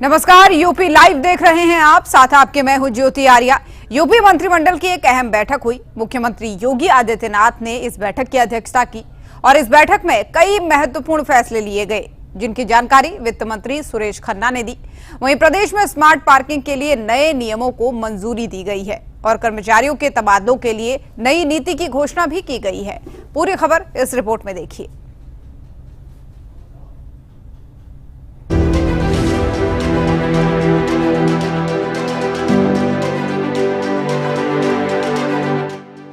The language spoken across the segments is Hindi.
नमस्कार, यूपी लाइव देख रहे हैं आप। साथ आपके मैं हूं ज्योति आर्या। यूपी मंत्रिमंडल की एक अहम बैठक हुई। मुख्यमंत्री योगी आदित्यनाथ ने इस बैठक की अध्यक्षता की और इस बैठक में कई महत्वपूर्ण फैसले लिए गए, जिनकी जानकारी वित्त मंत्री सुरेश खन्ना ने दी। वहीं प्रदेश में स्मार्ट पार्किंग के लिए नए नियमों को मंजूरी दी गई है और कर्मचारियों के तबादलों के लिए नई नीति की घोषणा भी की गई है। पूरी खबर इस रिपोर्ट में देखिए।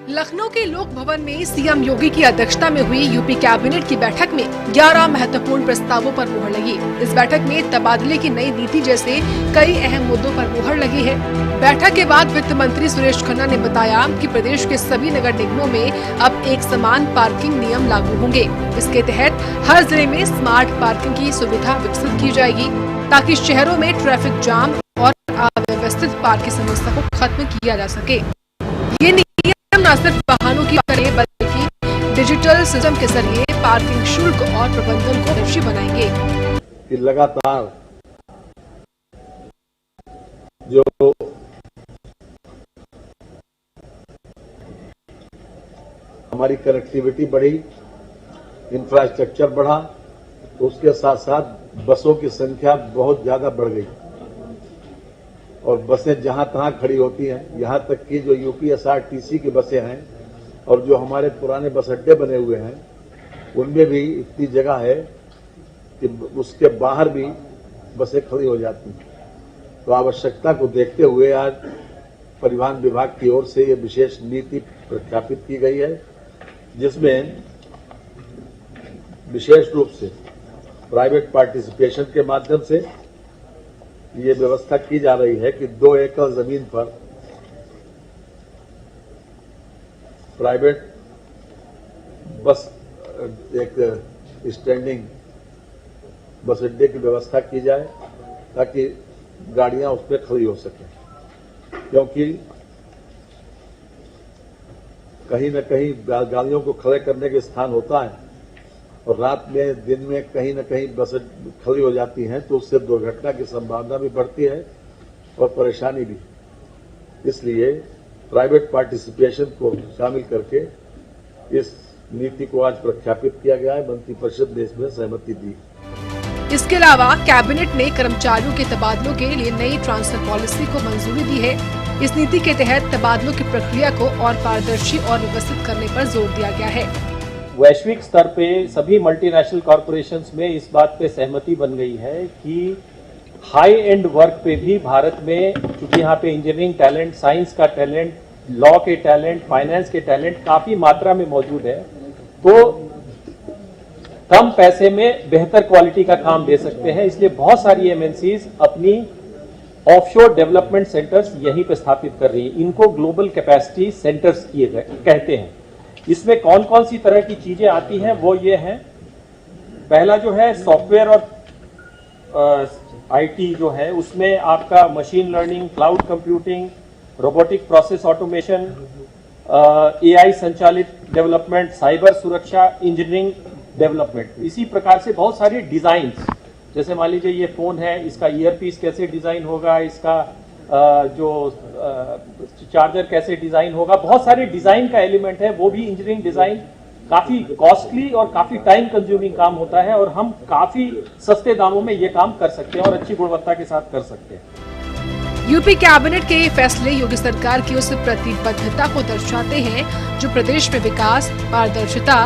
लखनऊ के लोक भवन में सीएम योगी की अध्यक्षता में हुई यूपी कैबिनेट की बैठक में 11 महत्वपूर्ण प्रस्तावों पर मुहर लगी। इस बैठक में तबादले की नई नीति जैसे कई अहम मुद्दों पर मुहर लगी है। बैठक के बाद वित्त मंत्री सुरेश खन्ना ने बताया कि प्रदेश के सभी नगर निगमों में अब एक समान पार्किंग नियम लागू होंगे। इसके तहत हर जिले में स्मार्ट पार्किंग की सुविधा विकसित की जाएगी ताकि शहरों में ट्रैफिक जाम और अव्यवस्थित पार्क की समस्या को खत्म किया जा सके। ये न सिर्फ वाहनों की करे बल्कि डिजिटल सिस्टम के जरिए पार्किंग शुल्क और प्रबंधन को पारदर्शी बनाएंगे। कि लगातार जो हमारी कनेक्टिविटी बढ़ी, इंफ्रास्ट्रक्चर बढ़ा, तो उसके साथ साथ बसों की संख्या बहुत ज्यादा बढ़ गई और बसें जहां तहां खड़ी होती हैं। यहां तक कि जो यूपीएसआरटीसी की बसें हैं और जो हमारे पुराने बस अड्डे बने हुए हैं, उनमें भी इतनी जगह है कि उसके बाहर भी बसें खड़ी हो जाती हैं। तो आवश्यकता को देखते हुए आज परिवहन विभाग की ओर से ये विशेष नीति प्रख्यापित की गई है, जिसमें विशेष रूप से प्राइवेट पार्टिसिपेशन के माध्यम से ये व्यवस्था की जा रही है कि 2 एकड़ जमीन पर प्राइवेट बस एक स्टैंडिंग बस अड्डे की व्यवस्था की जाए ताकि गाड़ियां उस पर खड़ी हो सकें, क्योंकि कहीं न कहीं गाड़ियों को खड़े करने के स्थान होता है और रात में दिन में कहीं न कहीं बस खड़ी हो जाती हैं, तो उससे दुर्घटना की संभावना भी बढ़ती है और परेशानी भी। इसलिए प्राइवेट पार्टिसिपेशन को शामिल करके इस नीति को आज प्रख्यापित किया गया है। मंत्रिपरिषद ने इसमें सहमति दी। इसके अलावा कैबिनेट ने कर्मचारियों के तबादलों के लिए नई ट्रांसफर पॉलिसी को मंजूरी दी है। इस नीति के तहत तबादलों की प्रक्रिया को और पारदर्शी और व्यवस्थित करने पर जोर दिया गया है। वैश्विक स्तर पे सभी मल्टीनेशनल कॉरपोरेशंस में इस बात पे सहमति बन गई है कि हाई एंड वर्क पे भी भारत में, क्योंकि यहाँ पे इंजीनियरिंग टैलेंट, साइंस का टैलेंट, लॉ के टैलेंट, फाइनेंस के टैलेंट काफी मात्रा में मौजूद है, तो कम पैसे में बेहतर क्वालिटी का काम दे सकते हैं। इसलिए बहुत सारी एमएनसीज अपनी ऑफशोर डेवलपमेंट सेंटर्स यहीं पे स्थापित कर रही हैं। इनको ग्लोबल कैपेसिटी सेंटर्स कहते हैं। इसमें कौन कौन सी तरह की चीजें आती हैं वो ये हैं। पहला जो है सॉफ्टवेयर और आईटी जो है, उसमें आपका machine learning, cloud computing, robotic process automation, AI संचालित डेवलपमेंट, साइबर सुरक्षा, इंजीनियरिंग डेवलपमेंट। इसी प्रकार से बहुत सारी डिजाइन्स, जैसे मान लीजिए ये फोन है, इसका ईयरपीस कैसे डिजाइन होगा, इसका जो चार्जर कैसे डिजाइन होगा, बहुत सारे डिजाइन का एलिमेंट है। वो भी इंजीनियरिंग डिजाइन काफी कॉस्टली और काफी टाइम कंज्यूमिंग काम होता है और हम काफी सस्ते दामों में ये काम कर सकते हैं और अच्छी गुणवत्ता के साथ कर सकते हैं। यूपी कैबिनेट के ये फैसले योगी सरकार की उस प्रतिबद्धता को दर्शाते हैं जो प्रदेश में विकास, पारदर्शिता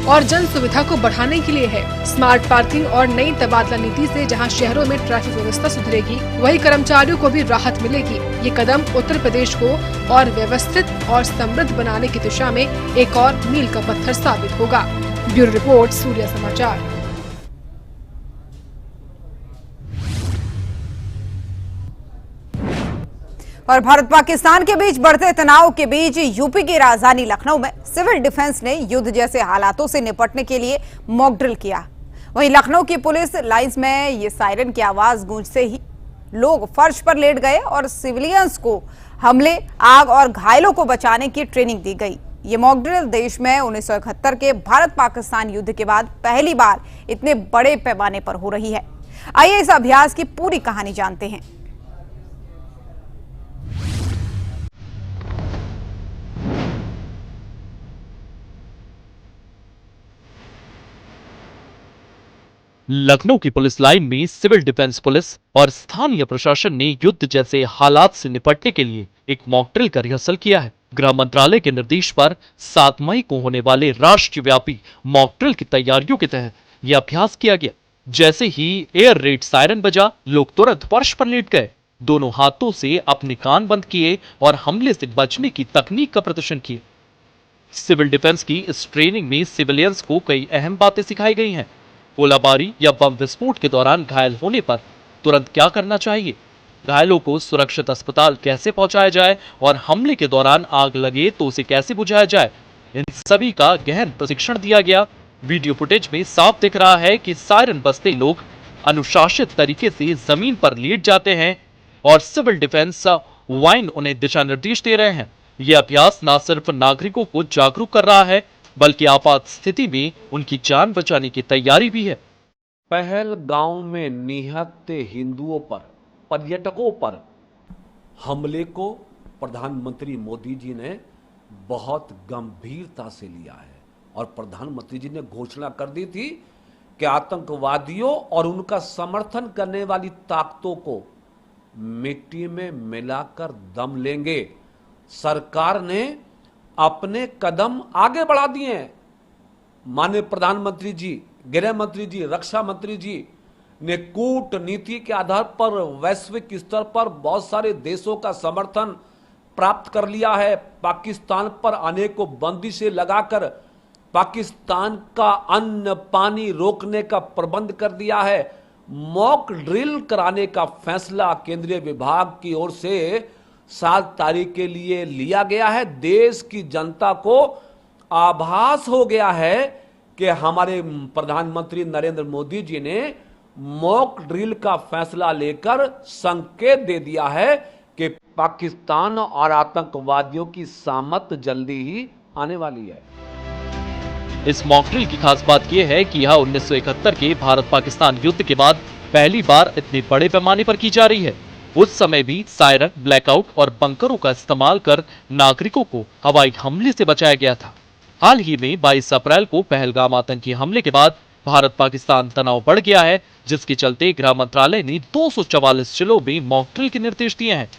और जन सुविधा को बढ़ाने के लिए है। स्मार्ट पार्किंग और नई तबादला नीति से जहां शहरों में ट्रैफिक व्यवस्था सुधरेगी, वहीं कर्मचारियों को भी राहत मिलेगी। ये कदम उत्तर प्रदेश को और व्यवस्थित और समृद्ध बनाने की दिशा में एक और मील का पत्थर साबित होगा। ब्यूरो रिपोर्ट, सूर्य समाचार। और भारत पाकिस्तान के बीच बढ़ते तनाव के बीच यूपी की राजधानी लखनऊ में सिविल डिफेंस ने युद्ध जैसे हालातों से निपटने के लिए मॉक ड्रिल किया। वहीं लखनऊ की पुलिस लाइंस में ये सायरन की आवाज गूंजते ही लोग फर्श पर लेट गए और सिविलियंस को हमले, आग और घायलों को बचाने की ट्रेनिंग दी गई। ये मॉक ड्रिल देश में 1971 के भारत पाकिस्तान युद्ध के बाद पहली बार इतने बड़े पैमाने पर हो रही है। आइए इस अभ्यास की पूरी कहानी जानते हैं। लखनऊ की पुलिस लाइन में सिविल डिफेंस पुलिस और स्थानीय प्रशासन ने युद्ध जैसे हालात से निपटने के लिए एक मॉक ड्रिल का रिहर्सल किया है। गृह मंत्रालय के निर्देश पर 7 मई को होने वाले राष्ट्रव्यापी मॉक ड्रिल की तैयारियों के तहत यह अभ्यास किया गया। जैसे ही एयर रेड सायरन बजा, लोग तुरंत फर्श पर लेट गए, दोनों हाथों से अपने कान बंद किए और हमले से बचने की तकनीक का प्रदर्शन किए। सिविल डिफेंस की इस ट्रेनिंग में सिविलियंस को कई अहम बातें सिखाई गई हैं। गोलाबारी या बम विस्फोट के दौरान घायल होने पर तुरंत क्या करना चाहिए, घायलों को सुरक्षित अस्पताल कैसे पहुंचाया जाए और हमले के दौरान आग लगे तो उसे कैसे बुझाया जाए, इन सभी का गहन प्रशिक्षण दिया गया। वीडियो फुटेज में साफ दिख रहा है कि सायरन बजते लोग अनुशासित तरीके से जमीन पर लेट जाते हैं और सिविल डिफेंस वाइन उन्हें दिशा निर्देश दे रहे हैं। यह अभ्यास न सिर्फ नागरिकों को जागरूक कर रहा है बल्कि आपात स्थिति में उनकी जान बचाने की तैयारी भी है। पहलगांव में निहत्थे हिंदुओं पर, पर्यटकों पर हमले को प्रधानमंत्री मोदी जी ने बहुत गंभीरता से लिया है और प्रधानमंत्री जी ने घोषणा कर दी थी कि आतंकवादियों और उनका समर्थन करने वाली ताकतों को मिट्टी में मिलाकर दम लेंगे। सरकार ने अपने कदम आगे बढ़ा दिए हैं। माननीय प्रधानमंत्री जी, गृह मंत्री जी, रक्षा मंत्री जी ने कूटनीति के आधार पर वैश्विक स्तर पर बहुत सारे देशों का समर्थन प्राप्त कर लिया है। पाकिस्तान पर अनेकों बंदिशें लगाकर पाकिस्तान का अन्न पानी रोकने का प्रबंध कर दिया है। मॉक ड्रिल कराने का फैसला केंद्रीय विभाग की ओर से 7 तारीख के लिए लिया गया है। देश की जनता को आभास हो गया है कि हमारे प्रधानमंत्री नरेंद्र मोदी जी ने मॉक ड्रिल का फैसला लेकर संकेत दे दिया है कि पाकिस्तान और आतंकवादियों की सामत जल्दी ही आने वाली है। इस मॉक ड्रिल की खास बात यह है कि यह 1971 के भारत पाकिस्तान युद्ध के बाद पहली बार इतने बड़े पैमाने पर की जा रही है। उस समय भी सायरन, ब्लैकआउट और बंकरों का इस्तेमाल कर नागरिकों को हवाई हमले से बचाया गया था। हाल ही में 22 अप्रैल को पहलगाम आतंकी हमले के बाद भारत पाकिस्तान तनाव बढ़ गया है, जिसके चलते गृह मंत्रालय ने 244 जिलों में मॉक ड्रिल के निर्देश दिए हैं।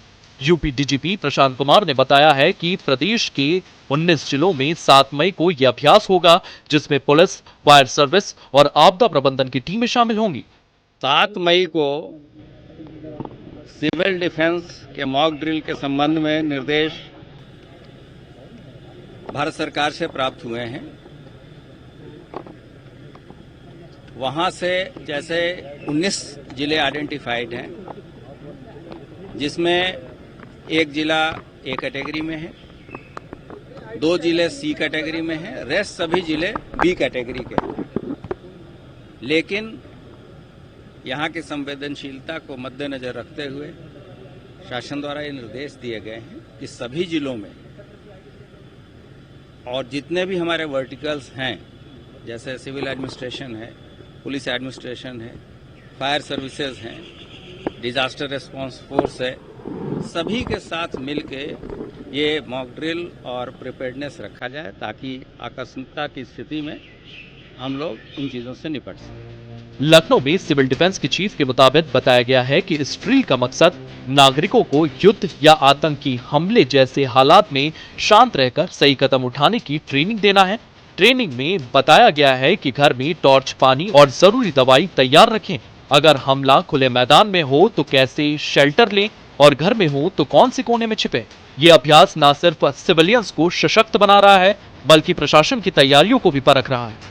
यूपी डीजीपी प्रशांत कुमार ने बताया है कि प्रदेश के 19 जिलों में 7 मई को यह अभ्यास होगा, जिसमें पुलिस, फायर सर्विस और आपदा प्रबंधन की टीमें शामिल होंगी। 7 मई को सिविल डिफेंस के मॉक ड्रिल के संबंध में निर्देश भारत सरकार से प्राप्त हुए हैं। वहां से जैसे 19 जिले आइडेंटिफाइड हैं, जिसमें एक जिला ए कैटेगरी में है, 2 जिले सी कैटेगरी में है, रेस्ट सभी जिले बी कैटेगरी के हैं। लेकिन यहाँ की संवेदनशीलता को मद्देनजर रखते हुए शासन द्वारा ये निर्देश दिए गए हैं कि सभी जिलों में और जितने भी हमारे वर्टिकल्स हैं, जैसे सिविल एडमिनिस्ट्रेशन है, पुलिस एडमिनिस्ट्रेशन है, फायर सर्विसेज हैं, डिजास्टर रिस्पांस फोर्स है, सभी के साथ मिलके ये मॉक ड्रिल और प्रिपेयर्डनेस रखा जाए ताकि आकस्मिकता की स्थिति में हम लोग इन चीज़ों से निपट सकें। लखनऊ में सिविल डिफेंस के चीफ के मुताबिक बताया गया है कि इस ड्रिल का मकसद नागरिकों को युद्ध या आतंकी हमले जैसे हालात में शांत रहकर सही कदम उठाने की ट्रेनिंग देना है। ट्रेनिंग में बताया गया है कि घर में टॉर्च, पानी और जरूरी दवाई तैयार रखें। अगर हमला खुले मैदान में हो तो कैसे शेल्टर लें और घर में हो तो कौन से कोने में छिपे। ये अभ्यास न सिर्फ सिविलियंस को सशक्त बना रहा है बल्कि प्रशासन की तैयारियों को भी परख रहा है।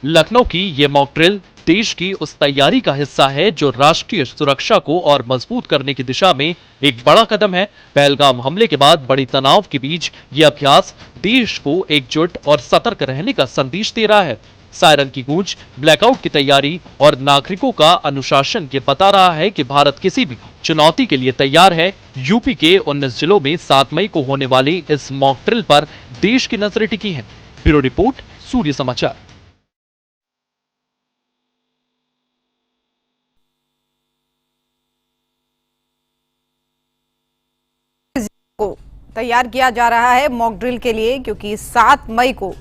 लखनऊ की ये मॉक ड्रिल देश की उस तैयारी का हिस्सा है जो राष्ट्रीय सुरक्षा को और मजबूत करने की दिशा में एक बड़ा कदम है। पहलगाम हमले के बाद बड़ी तनाव के बीच ये अभ्यास देश को एकजुट और सतर्क रहने का संदेश दे रहा है। सायरन की गूंज, ब्लैकआउट की तैयारी और नागरिकों का अनुशासन ये बता रहा है कि भारत किसी भी चुनौती के लिए तैयार है। यूपी के 19 जिलों में 7 मई को होने वाली इस मॉक ड्रिल पर देश की नजरें टिकी हैं। ब्यूरो रिपोर्ट, सूर्य समाचार। तैयार किया जा रहा है मॉक ड्रिल के लिए, क्योंकि 7 मई को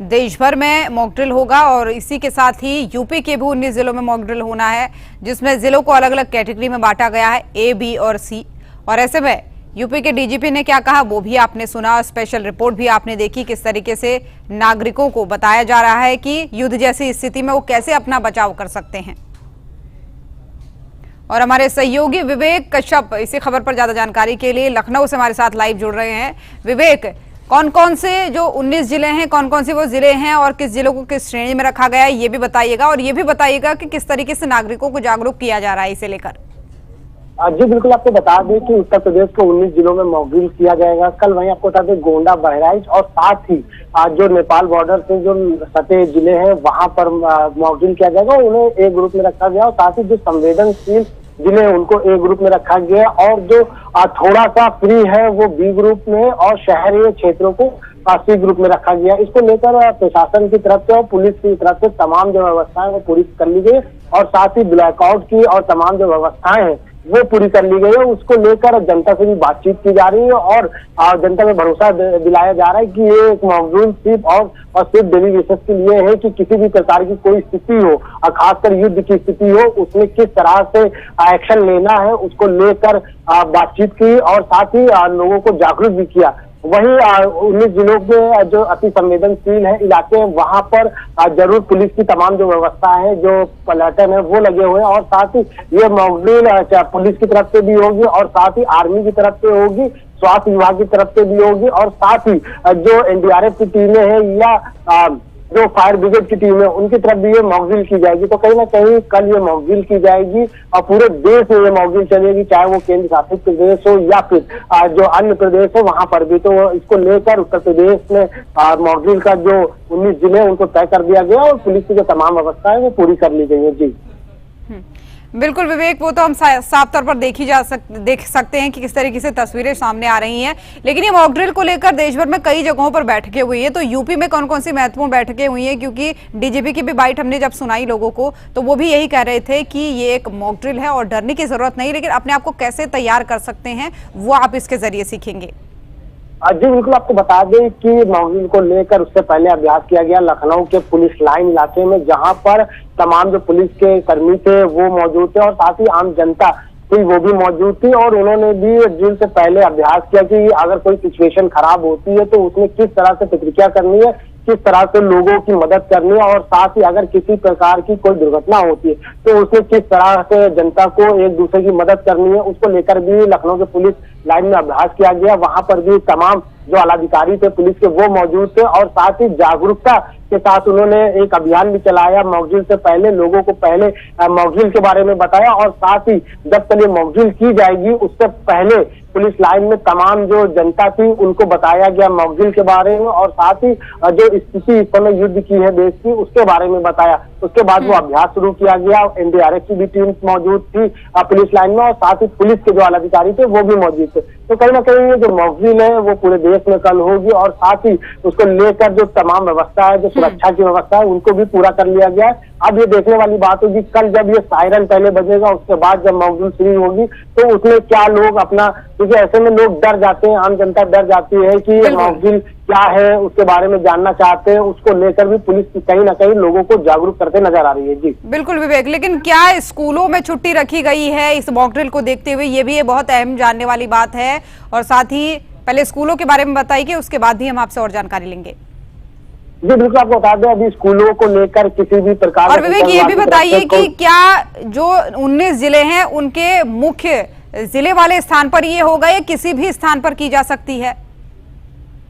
देश भर में मॉक ड्रिल होगा और इसी के साथ ही यूपी के भी 19 जिलों में मॉक ड्रिल होना है, जिसमें जिलों को अलग अलग कैटेगरी में बांटा गया है, ए, बी और सी। और ऐसे में यूपी के डीजीपी ने क्या कहा वो भी आपने सुना और स्पेशल रिपोर्ट भी आपने देखी, किस तरीके से नागरिकों को बताया जा रहा है कि युद्ध जैसी स्थिति में वो कैसे अपना बचाव कर सकते हैं। और हमारे सहयोगी विवेक कश्यप इसी खबर पर ज्यादा जानकारी के लिए लखनऊ से हमारे साथ लाइव जुड़ रहे हैं। विवेक, कौन कौन से जो 19 जिले हैं, कौन कौन से वो जिले हैं और किस जिलों को किस श्रेणी में रखा गया है, ये भी बताइएगा। और ये भी बताइएगा कि किस तरीके से नागरिकों को जागरूक किया जा रहा है इसे लेकर। जी बिल्कुल, आपको बता दें कि उत्तर प्रदेश के 19 जिलों में मॉक ड्रिल किया जाएगा कल। वहीं आपको बता दें गोंडा, बहराइच और साथ ही जो नेपाल बॉर्डर से जो सटे जिले हैं वहां पर मॉक ड्रिल किया जाएगा। उन्हें एक ग्रुप में रखा गया और साथ ही जो संवेदनशील जिले उनको ए ग्रुप में रखा गया और जो थोड़ा सा फ्री है वो बी ग्रुप में और शहरी क्षेत्रों को सी ग्रुप में रखा गया। इसको लेकर प्रशासन की तरफ से और पुलिस की तरफ से तमाम जो व्यवस्थाएं वो पूरी कर ली गई और साथ ही ब्लैकआउट की और तमाम जो व्यवस्थाएं हैं वो पूरी कर ली गई है। उसको लेकर जनता से भी बातचीत की जा रही है और जनता में भरोसा दिलाया जा रहा है कि ये एक मॉक ड्रिल सिर्फ और सिर्फ डेली बेसिस के लिए है कि किसी भी प्रकार की कोई स्थिति हो और खासकर युद्ध की स्थिति हो उसमें किस तरह से एक्शन लेना है उसको लेकर बातचीत की और साथ ही लोगों को जागरूक भी किया। वहीं 19 जिलों के जो अति संवेदनशील है इलाके हैं वहां पर जरूर पुलिस की तमाम जो व्यवस्था है, जो पलटन है वो लगे हुए हैं और साथ ही ये मॉक ड्रिल पुलिस की तरफ से भी होगी और साथ ही आर्मी की तरफ से होगी, स्वास्थ्य विभाग की तरफ से भी होगी और साथ ही जो एनडीआरएफ की टीमें हैं या जो फायर ब्रिगेड की टीम है उनकी तरफ भी ये मॉक ड्रिल की जाएगी। तो कहीं ना कहीं कल ये मॉक ड्रिल की जाएगी और पूरे देश में ये मॉक ड्रिल चलेगी, चाहे वो केंद्र शासित प्रदेश हो या फिर जो अन्य प्रदेश हो वहां पर भी। तो इसको लेकर उत्तर प्रदेश में मॉक ड्रिल का जो 19 जिले उनको तय कर दिया गया और पुलिस की जो तमाम व्यवस्था है वो पूरी कर ली गई है। जी बिल्कुल विवेक, वो तो हम साफ तौर पर देख सकते हैं कि किस तरीके से तस्वीरें सामने आ रही हैं, लेकिन ये मॉक ड्रिल को लेकर देश भर में कई जगहों पर बैठकें हुई है। तो यूपी में कौन कौन सी महत्वपूर्ण बैठकें हुई हैं? क्योंकि डीजीपी की भी बाइट हमने जब सुनाई लोगों को तो वो भी यही कह रहे थे कि ये एक मॉक ड्रिल है और डरने की जरूरत नहीं, लेकिन अपने आप को कैसे तैयार कर सकते हैं वो आप इसके जरिए सीखेंगे। जी बिल्कुल, आपको बता दें कि मॉक ड्रिल को लेकर उससे पहले अभ्यास किया गया लखनऊ के पुलिस लाइन इलाके में, जहां पर तमाम जो पुलिस के कर्मी थे वो मौजूद थे और साथ ही आम जनता थी वो भी मौजूद थी और उन्होंने भी ड्रिल से पहले अभ्यास किया कि अगर कोई सिचुएशन खराब होती है तो उसमें किस तरह से प्रतिक्रिया करनी है, किस तरह से लोगों की मदद करनी है और साथ ही अगर किसी प्रकार की कोई दुर्घटना होती है तो उसमें किस तरह से जनता को एक दूसरे की मदद करनी है, उसको लेकर भी लखनऊ के पुलिस लाइन में अभ्यास किया गया। वहां पर भी तमाम जो आलाधिकारी थे पुलिस के वो मौजूद थे और साथ ही जागरूकता के साथ उन्होंने एक अभियान भी चलाया। मॉक ड्रिल से पहले लोगों को पहले मॉक ड्रिल के बारे में बताया और साथ ही जब तक ये मॉक ड्रिल की जाएगी उससे पहले पुलिस लाइन में तमाम जो जनता थी उनको बताया गया मॉक ड्रिल के बारे में और साथ ही जो स्थिति इस समय युद्ध की है देश की उसके बारे में बताया। उसके बाद वो अभ्यास शुरू किया गया। एनडीआरएफ की भी टीम मौजूद थी पुलिस लाइन में और साथ ही पुलिस के जो आलाधिकारी थे वो भी मौजूद थे। तो कहीं ना कहीं ये जो मॉक ड्रिल है वो पूरे देश में कल होगी और साथ ही उसको लेकर जो तमाम व्यवस्था है, जो सुरक्षा की व्यवस्था है उनको भी पूरा कर लिया गया है। अब ये देखने वाली बात होगी कल जब ये सायरन पहले बजेगा उसके बाद जब मॉक ड्रिल शुरू होगी तो उसमें क्या लोग अपना, क्योंकि ऐसे में लोग डर जाते हैं, आम जनता डर जाती है कि मॉक ड्रिल क्या है उसके बारे में जानना चाहते हैं, उसको लेकर भी पुलिस कहीं ना कहीं लोगों को जागरूक करते नजर आ रही है। जी बिल्कुल विवेक, लेकिन क्या स्कूलों में छुट्टी रखी गई है इस मॉक ड्रिल को देखते हुए? ये भी ये बहुत अहम जानने वाली बात है और साथ ही पहले स्कूलों के बारे में बताइए, उसके बाद भी हम आपसे और जानकारी लेंगे। जी बिल्कुल, आपको बता दें अभी स्कूलों को लेकर किसी भी प्रकार और विवेक ये भी बताइए कि क्या जो 19 जिले हैं उनके मुख्य जिले वाले स्थान पर ये होगा या किसी भी स्थान पर की जा सकती है?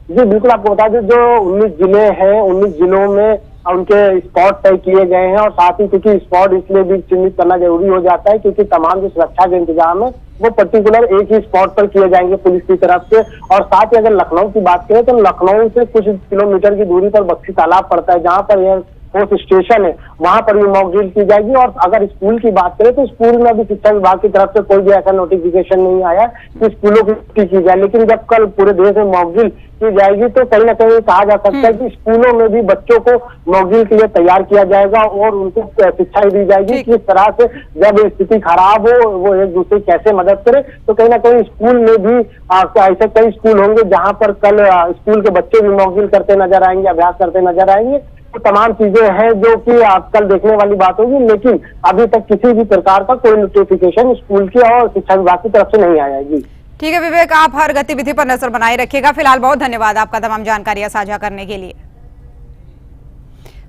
जी बिल्कुल, आपको बता दें जो 19 जिले हैं 19 जिलों में उनके स्पॉट तय किए गए हैं और साथ ही क्योंकि स्पॉट इसलिए भी चिन्हित करना जरूरी हो जाता है क्योंकि तमाम जो सुरक्षा के इंतजाम है वो पर्टिकुलर एक ही स्पॉट पर किए जाएंगे पुलिस की तरफ से। और साथ ही अगर लखनऊ की बात करें तो लखनऊ से कुछ किलोमीटर की दूरी पर बख्शी तालाब पड़ता है जहां पर यह फोर्स स्टेशन है वहां पर भी मॉक ड्रिल की जाएगी। और अगर स्कूल की बात करें तो स्कूल में अभी शिक्षा विभाग की तरफ से कोई भी ऐसा नोटिफिकेशन नहीं आया कि स्कूलों की छुट्टी की जाए, लेकिन जब कल पूरे देश में मॉक ड्रिल की जाएगी तो कहीं ना कहीं कहा जा सकता है कि स्कूलों में भी बच्चों को मॉक ड्रिल के लिए तैयार किया जाएगा और उनको शिक्षा दी जाएगी किस तरह से जब स्थिति खराब हो वो एक दूसरे की कैसे मदद करे। तो कहीं ना कहीं स्कूल में भी ऐसे कई स्कूल होंगे जहां पर कल स्कूल के बच्चे भी मॉक ड्रिल करते नजर आएंगे, अभ्यास करते नजर आएंगे। तो तमाम चीजें हैं जो कि आजकल देखने वाली बात होगी, लेकिन अभी तक किसी भी प्रकार का कोई नोटिफिकेशन स्कूल की और शिक्षा विभाग की तरफ से नहीं आया जी। ठीक है विवेक, आप हर गतिविधि पर नजर बनाए रखिएगा। फिलहाल बहुत धन्यवाद आपका तमाम जानकारियां साझा करने के लिए।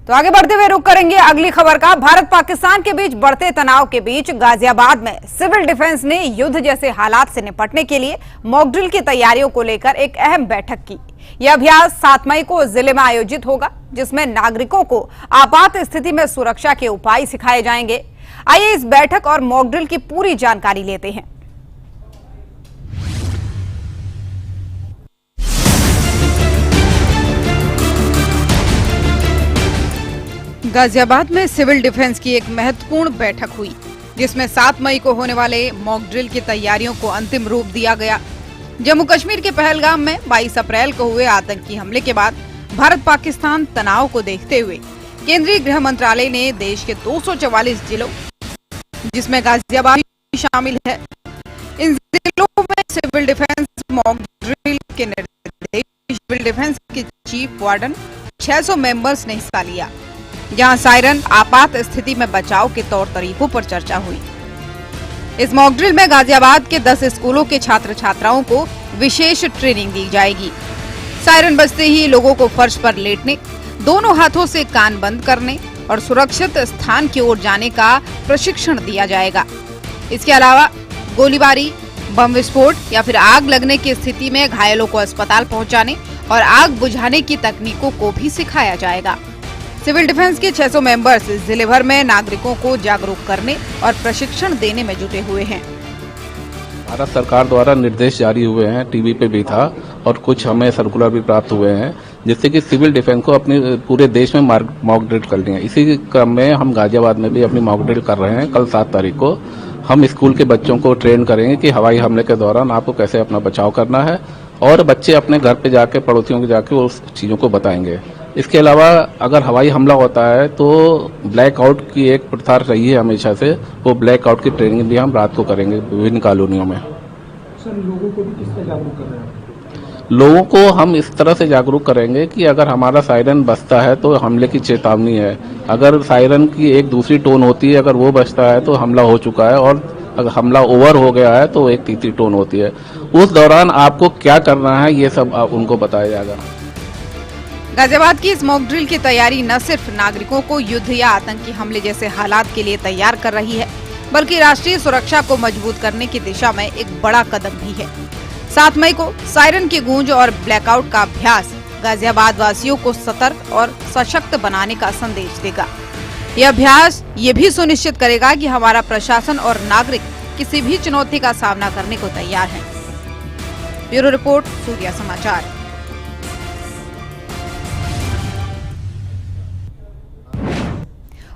तो आगे बढ़ते हुए रुक करेंगे अगली खबर का। भारत पाकिस्तान के बीच बढ़ते तनाव के बीच गाजियाबाद में सिविल डिफेंस ने युद्ध जैसे हालात से निपटने के लिए मॉक ड्रिल की तैयारियों को लेकर एक अहम बैठक की। यह अभ्यास 7 मई को जिले में आयोजित होगा, जिसमें नागरिकों को आपात स्थिति में सुरक्षा के उपाय सिखाए जाएंगे। आइए इस बैठक और मॉक ड्रिल की पूरी जानकारी लेते हैं। गाजियाबाद में सिविल डिफेंस की एक महत्वपूर्ण बैठक हुई, जिसमें 7 मई को होने वाले मॉक ड्रिल की तैयारियों को अंतिम रूप दिया गया। जम्मू कश्मीर के पहलगाम में 22 अप्रैल को हुए आतंकी हमले के बाद भारत पाकिस्तान तनाव को देखते हुए केंद्रीय गृह मंत्रालय ने देश के 244 जिलों, जिसमें गाजियाबाद भी शामिल है, इन जिलों में सिविल डिफेंस मॉक ड्रिल के निर्देश। सिविल डिफेंस के चीफ वार्डन 600 मेंबर्स ने हिस्सा लिया, जहां सायरन आपात स्थिति में बचाव के तौर तरीकों पर चर्चा हुई। इस मॉक ड्रिल में गाजियाबाद के 10 स्कूलों के छात्र छात्राओं को विशेष ट्रेनिंग दी जाएगी। सायरन बजते ही लोगों को फर्श पर लेटने, दोनों हाथों से कान बंद करने और सुरक्षित स्थान की ओर जाने का प्रशिक्षण दिया जाएगा। इसके अलावा गोलीबारी, बम विस्फोट या फिर आग लगने की स्थिति में घायलों को अस्पताल पहुंचाने और आग बुझाने की तकनीकों को भी सिखाया जाएगा। सिविल डिफेंस के 600 मेंबर्स जिले भर में नागरिकों को जागरूक करने और प्रशिक्षण देने में जुटे हुए हैं। भारत सरकार द्वारा निर्देश जारी हुए हैं, टीवी पे भी था और कुछ हमें सर्कुलर भी प्राप्त हुए हैं, जिससे कि सिविल डिफेंस को अपने पूरे देश में मॉक ड्रिल करनी है। इसी क्रम में हम गाजियाबाद में भी अपनी मॉक ड्रिल कर रहे हैं। कल 7 तारीख को हम स्कूल के बच्चों को ट्रेन करेंगे कि हवाई हमले के दौरान आपको कैसे अपना बचाव करना है, और बच्चे अपने घर पे जाके, पड़ोसियों के जाके उस चीज़ों को बताएंगे। इसके अलावा अगर हवाई हमला होता है तो ब्लैकआउट की एक प्रथा रही है हमेशा से, वो ब्लैकआउट की ट्रेनिंग भी हम रात को करेंगे विभिन्न कॉलोनियों में। सर, लोगों को भी किस तरह जागरूक कर रहे हैं? लोगों को हम इस तरह से जागरूक करेंगे कि अगर हमारा सायरन बजता है तो हमले की चेतावनी है। अगर सायरन की एक दूसरी टोन होती है, अगर वो बजता है तो हमला हो चुका है, और अगर हमला ओवर हो गया है तो एक तीसरी टोन होती है। उस दौरान आपको क्या करना है ये सब उनको बताया जाएगा। गाजियाबाद की इस मॉक ड्रिल की तैयारी न सिर्फ नागरिकों को युद्ध या आतंकी हमले जैसे हालात के लिए तैयार कर रही है, बल्कि राष्ट्रीय सुरक्षा को मजबूत करने की दिशा में एक बड़ा कदम भी है। 7 मई को सायरन की गूंज और ब्लैकआउट का अभ्यास गाजियाबाद वासियों को सतर्क और सशक्त बनाने का संदेश देगा। यह अभ्यास ये भी सुनिश्चित करेगा कि हमारा प्रशासन और नागरिक किसी भी चुनौती का सामना करने को तैयार हैं। ब्यूरो रिपोर्ट, सूर्या समाचार।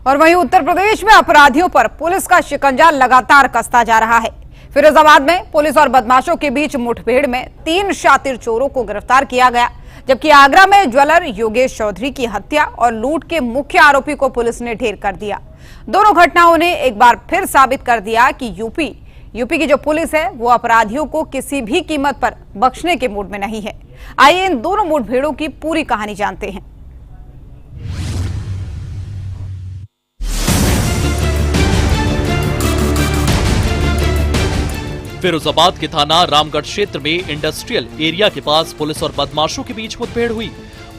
और वहीं उत्तर प्रदेश में अपराधियों पर पुलिस का शिकंजा लगातार कसता जा रहा है। फिरोजाबाद में पुलिस और बदमाशों के बीच मुठभेड़ में 3 शातिर चोरों को गिरफ्तार किया गया, जबकि आगरा में ज्वेलर योगेश चौधरी की हत्या और लूट के मुख्य आरोपी को पुलिस ने ढेर कर दिया। दोनों घटनाओं ने एक बार फिर साबित कर दिया कि यूपी की जो पुलिस है वो अपराधियों को किसी भी कीमत पर बख्शने के मूड में नहीं है। आइए इन दोनों मुठभेड़ों की पूरी कहानी जानते हैं। फिरोजाबाद के थाना रामगढ़ क्षेत्र में इंडस्ट्रियल एरिया के पास पुलिस और बदमाशों के बीच मुठभेड़ हुई।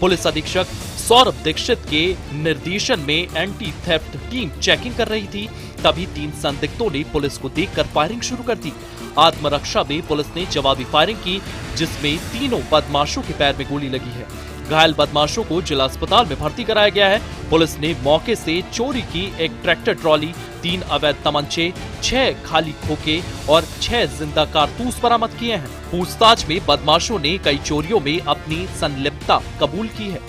पुलिस अधीक्षक सौरभ दीक्षित के निर्देशन में एंटी थेफ्ट टीम चेकिंग कर रही थी, तभी 3 संदिग्धों ने पुलिस को देखकर फायरिंग शुरू कर दी। आत्मरक्षा में पुलिस ने जवाबी फायरिंग की, जिसमें तीनों बदमाशों के पैर में गोली लगी है। घायल बदमाशों को जिला अस्पताल में भर्ती कराया गया है। पुलिस ने मौके से चोरी की एक ट्रैक्टर ट्रॉली, 3 अवैध तमंचे, 6 खाली खोखे और 6 जिंदा कारतूस बरामद किए हैं। पूछताछ में बदमाशों ने कई चोरियों में अपनी संलिप्तता कबूल की है।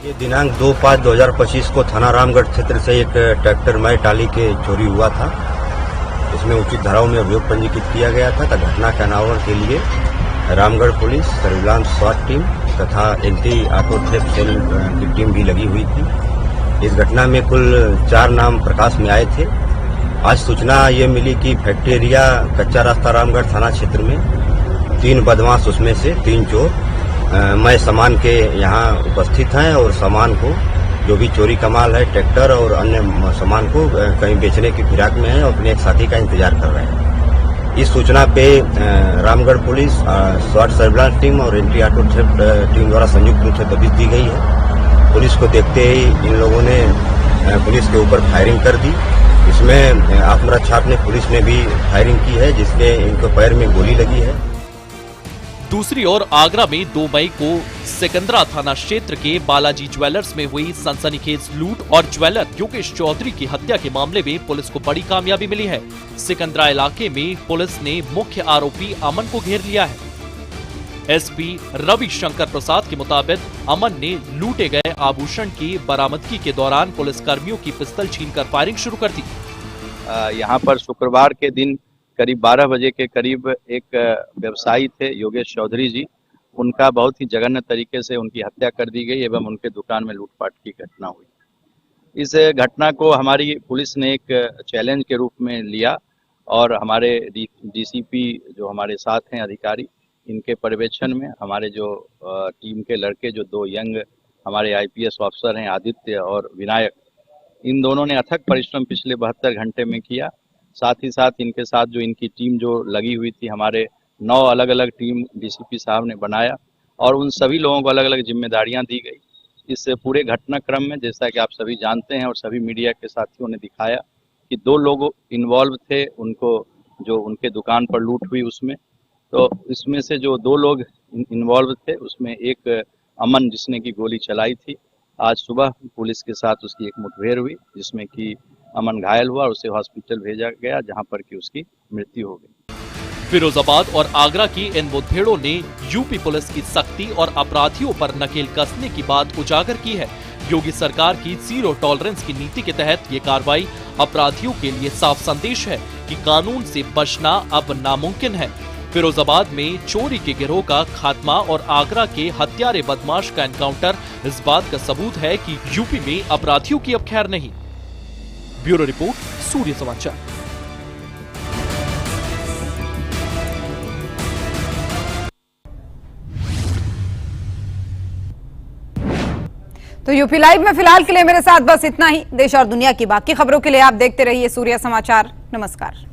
ये दिनांक 2/5/2025 को थाना रामगढ़ क्षेत्र से एक ट्रैक्टर मय टाली के चोरी हुआ था। इसमें उचित धाराओं में अभियोग पंजीकृत किया गया था। घटना के अनावरण के लिए रामगढ़ पुलिस, सर्विलांस स्वाट टीम तथा एंटी ऑटो थेफ्ट सेल की टीम भी लगी हुई थी। इस घटना में कुल 4 नाम प्रकाश में आए थे। आज सूचना ये मिली कि फैक्ट्री एरिया कच्चा रास्ता रामगढ़ थाना क्षेत्र में 3 बदमाश, उसमें से 3 चोर मय सामान के यहाँ उपस्थित हैं और सामान को, जो भी चोरी का माल है, ट्रैक्टर और अन्य सामान को कहीं बेचने की फिराक में है और अपने एक साथी का इंतजार कर रहे हैं। इस सूचना पे रामगढ़ पुलिस, स्वाट सर्विलांस टीम और एंटी ऑटो थेफ्ट टीम द्वारा संयुक्त रूप से दबिश दी गई है। पुलिस को देखते ही इन लोगों ने पुलिस के ऊपर फायरिंग कर दी। इसमें आत्मरक्षात्मक पुलिस ने भी फायरिंग की है, जिसके इनको पैर में गोली लगी है। दूसरी ओर आगरा में 2 मई को सिकंदरा थाना क्षेत्र के बालाजी ज्वेलर्स में हुई सनसनीखेज लूट और ज्वेलर योगेश चौधरी की हत्या के मामले में पुलिस को बड़ी कामयाबी मिली है। सिकंदरा इलाके में पुलिस ने मुख्य आरोपी अमन को घेर लिया है। एसपी रविशंकर प्रसाद के मुताबिक अमन ने लूटे गए आभूषण की बरामदगी के दौरान पुलिस कर्मियों की पिस्तौल छीनकर फायरिंग शुरू कर दी। यहाँ पर शुक्रवार के दिन करीब 12 बजे के करीब एक व्यवसायी थे, योगेश चौधरी जी। उनका बहुत ही जघन्य तरीके से उनकी हत्या कर दी गई एवं उनके दुकान में लूटपाट की घटना हुई। इस घटना को हमारी पुलिस ने एक चैलेंज के रूप में लिया और हमारे डीसीपी जो हमारे साथ हैं अधिकारी, इनके पर्यवेक्षण में हमारे जो टीम के लड़के, जो 2 यंग हमारे आईपीएस ऑफिसर हैं, आदित्य और विनायक, इन दोनों ने अथक परिश्रम पिछले 72 घंटे में किया। साथ ही साथ इनके साथ जो इनकी टीम जो लगी हुई थी, हमारे 9 अलग अलग टीम डीसीपी साहब ने बनाया और उन सभी लोगों को अलग अलग जिम्मेदारियां दी गई। इस पूरे घटनाक्रम में, जैसा कि आप सभी जानते हैं और सभी मीडिया के साथियों ने दिखाया कि 2 लोग इन्वॉल्व थे, उनको जो उनके दुकान पर लूट हुई उसमें। तो इसमें से जो 2 लोग इन्वॉल्व थे, उसमें एक अमन, जिसने की गोली चलाई थी, आज सुबह पुलिस के साथ उसकी एक मुठभेड़ हुई, जिसमें कि अमन घायल हुआ और उसे हॉस्पिटल भेजा गया, जहां पर कि उसकी मृत्यु हो गई। फिरोजाबाद और आगरा की इन मुठभेड़ों ने यूपी पुलिस की सख्ती और अपराधियों पर नकेल कसने की बात उजागर की है। योगी सरकार की 0 टॉलरेंस की नीति के तहत ये कार्रवाई अपराधियों के लिए साफ संदेश है कि कानून से बचना अब नामुमकिन है। फिरोजाबाद में चोरी के गिरोह का खात्मा और आगरा के हत्यारे बदमाश का एनकाउंटर इस बात का सबूत है कि यूपी में अपराधियों की अब खैर नहीं। ब्यूरो रिपोर्ट, सूर्य समाचार। तो यूपी लाइव में फिलहाल के लिए मेरे साथ बस इतना ही। देश और दुनिया की बाकी खबरों के लिए आप देखते रहिए सूर्य समाचार। नमस्कार।